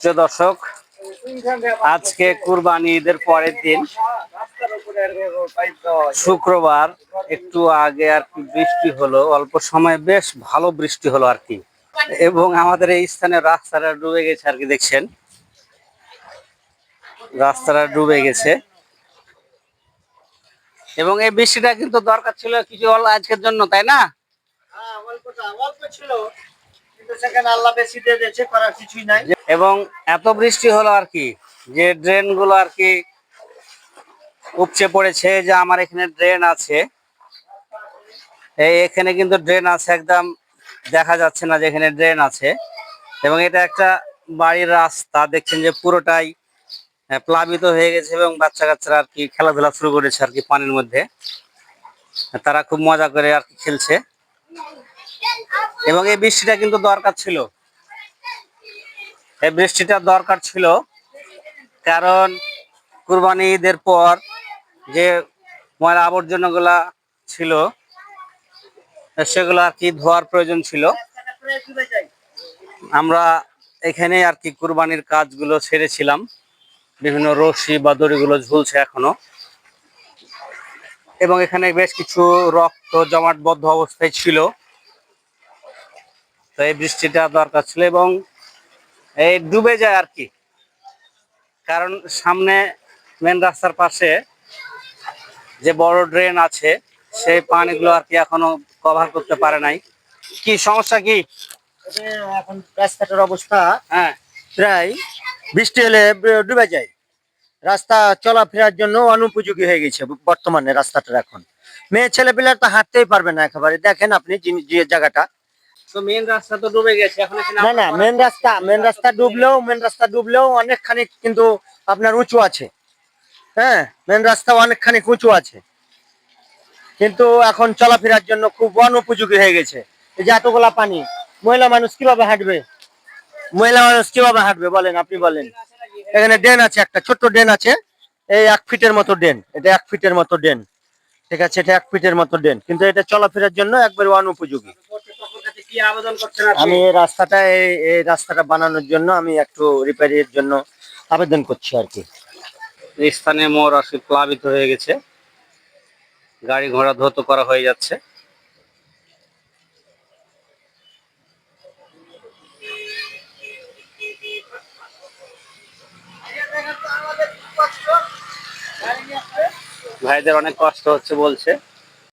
প্রিয় দর্শক, আজকে কুরবানি ঈদের পরের দিন শুক্রবার একটু আগে আর কি বৃষ্টি হলো, অল্প সময় বেশ ভালো বৃষ্টি হলো আর কি। এবং আমাদের এই স্থানে রাস্তাটা ডুবে গেছে আর কি, দেখছেন রাস্তাটা ডুবে গেছে। এবং এই বৃষ্টিটা কিন্তু দরকার ছিল কিছু আজকের জন্য, তাই না? অল্প ছিল, কিন্তু সেখানে আল্লাহ বেশি দিয়ে দিয়েছে, করার কিছুই নাই। এবং এত বৃষ্টি হলো আর কি যে ড্রেন গুলো আর কি উপচে পড়েছে। যে আমার এখানে ড্রেন আছে, এখানে কিন্তু ড্রেন আছে, একদম দেখা যাচ্ছে না যে এখানে ড্রেন আছে। এবং এটা একটা বাড়ির রাস্তা, দেখছেন যে পুরোটাই প্লাবিত হয়ে গেছে এবং বাচ্চা কাচ্চারা আর কি খেলাধুলা শুরু করেছে আর কি পানির মধ্যে। তারা খুব মজা করে আর কি খেলছে। এবং এই বৃষ্টিটা কিন্তু দরকার ছিল, এই বৃষ্টিটা দরকার ছিল, কারণ কুরবানি ঈদের পর যে ময়লা আবর্জনা গুলা ছিল সেগুলো আর কি ধোয়ার প্রয়োজন ছিল। আমরা এখানে আর কি কুরবানির কাজগুলো ছেড়েছিলাম, বিভিন্ন রশি বা দড়িগুলো ঝুলছে এখনো। এবং এখানে বেশ কিছু রক্ত জমাটবদ্ধ অবস্থায় ছিল। তো এই বৃষ্টিটা দরকার ছিল এবং এই ডুবে যায় আর কি, কারণ সামনে মেন রাস্তার পাশে যে বড় ড্রেন আছে সেই পানিগুলো আর কি এখনো কভার করতে পারে নাই। কি সমস্যা কি এখন রাস্তাটার অবস্থা? হ্যাঁ, প্রায় বৃষ্টি হলে ডুবে যায়। রাস্তা চলাফেরার জন্য অনুপযোগী হয়ে গেছে বর্তমানে রাস্তাটা। এখন মেয়ে ছেলে পিলার তো হাঁটতেই পারবে না একেবারে। দেখেন আপনি যে জায়গাটা, তো মেন রাস্তা তো ডুবে গেছে এখন। না মেন রাস্তা ডুবলেও অনেকখানি কিন্তু আপনার উঁচু আছে। হ্যাঁ, মেন রাস্তা অনেকখানি উঁচু আছে, কিন্তু এখন চলাফেরার জন্য খুব অনুপযোগী হয়ে গেছে। এই যে এতগুলা পানি, মহিলা মানুষ কিভাবে হাঁটবে? বলেন, আপনি বলেন। এখানে ড্রেন আছে, একটা ছোট্ট ড্রেন আছে, এই 1 ফিটের মতো ড্রেন। এটা 1 ফিটের মতো ড্রেন, ঠিক আছে? এটা 1 ফিটের মতো ড্রেন, কিন্তু এটা চলাফেরার জন্য একবারে অনুপযোগী। কি আবেদন করছেন আমি এই রাস্তাটা বানানোর জন্য আমি একটু রিপেয়ারের জন্য আবেদন করছি আর কি। স্থানীয় মোড় আর কি প্লাবিত হয়ে গেছে, গাড়ি ঘোড়া ধৌত করা হয়ে যাচ্ছে। ভাইদের অনেক কষ্ট হচ্ছে বলছে।